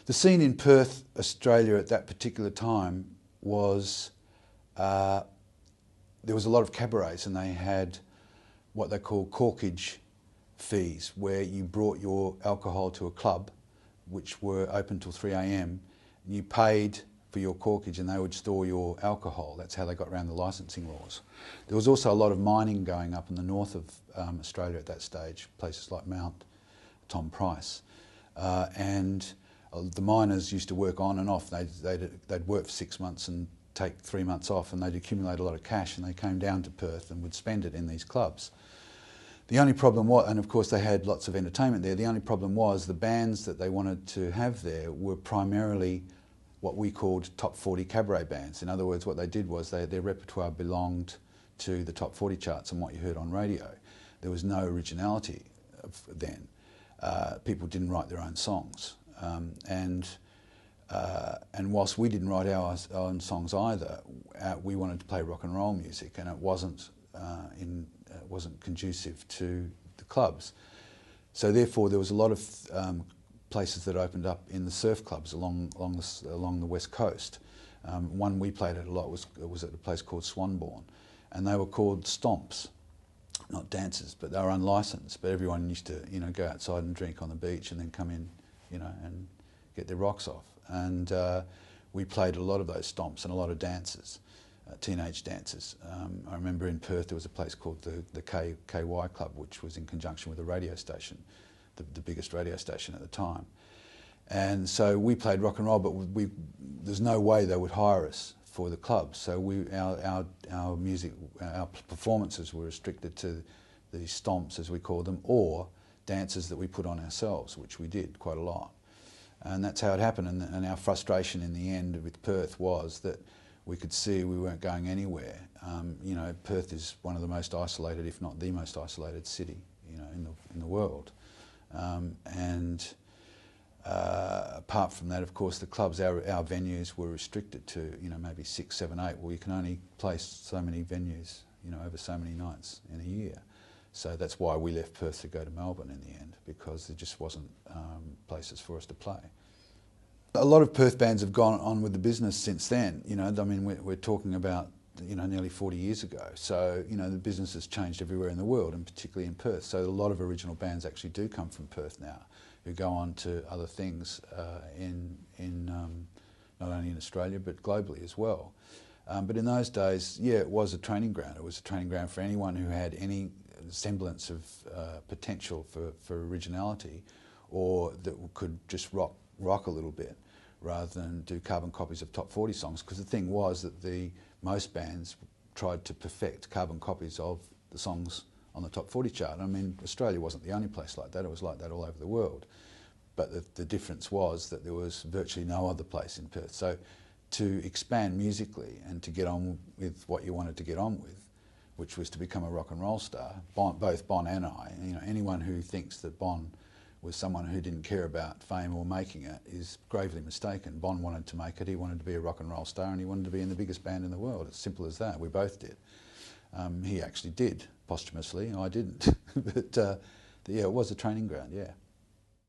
The scene in Perth, Australia at that particular time was, there was a lot of cabarets, and they had what they call corkage fees, where you brought your alcohol to a club, which were open till 3 a.m, and you paid for your corkage and they would store your alcohol. That's how they got around the licensing laws. There was also a lot of mining going up in the north of Australia at that stage, places like Mount Tom Price. And the miners used to work on and off. They'd work for 6 months and take 3 months off, and they'd accumulate a lot of cash, and they came down to Perth and would spend it in these clubs. The only problem was, and of course they had lots of entertainment there, the only problem was the bands that they wanted to have there were primarily what we called top 40 cabaret bands. In other words, what they did was their repertoire belonged to the top 40 charts and what you heard on radio. There was no originality then. People didn't write their own songs. And whilst we didn't write our own songs either, we wanted to play rock and roll music, and it wasn't conducive to the clubs. So therefore there was a lot of places that opened up in the surf clubs along the west coast. One we played at a lot was at a place called Swanbourne, and they were called stomps, not dancers, but they were unlicensed. But everyone used to, go outside and drink on the beach and then come in, and get their rocks off. And we played a lot of those stomps and a lot of dances, teenage dances. I remember in Perth there was a place called the KY Club, which was in conjunction with a radio station, the biggest radio station at the time. And so we played rock and roll, but there's no way they would hire us for the clubs. So our music, our performances were restricted to the stomps, as we call them, or dances that we put on ourselves, which we did quite a lot. And that's how it happened. And our frustration in the end with Perth was that we could see we weren't going anywhere. Perth is one of the most isolated, if not the most isolated city, in the world. Apart from that, of course, the clubs, our venues were restricted to, maybe 6, 7, 8. Well, you can only place so many venues, over so many nights in a year. So that's why we left Perth to go to Melbourne in the end, because there just wasn't places for us to play. A lot of Perth bands have gone on with the business since then. I mean, we're talking about, nearly 40 years ago. So, the business has changed everywhere in the world, and particularly in Perth. So a lot of original bands actually do come from Perth now, who go on to other things not only in Australia but globally as well. But in those days, yeah, it was a training ground. It was a training ground for anyone who had any semblance of potential for originality, or that could just rock a little bit rather than do carbon copies of top 40 songs. Because the thing was that most bands tried to perfect carbon copies of the songs on the top 40 chart. I mean, Australia wasn't the only place like that. It was like that all over the world. But the difference was that there was virtually no other place in Perth. So to expand musically and to get on with what you wanted to get on with, which was to become a rock and roll star, both Bon and I, anyone who thinks that Bon was someone who didn't care about fame or making it is gravely mistaken. Bon wanted to make it, he wanted to be a rock and roll star, and he wanted to be in the biggest band in the world. It's simple as that. We both did. He actually did, posthumously, I didn't. But yeah, it was a training ground, yeah.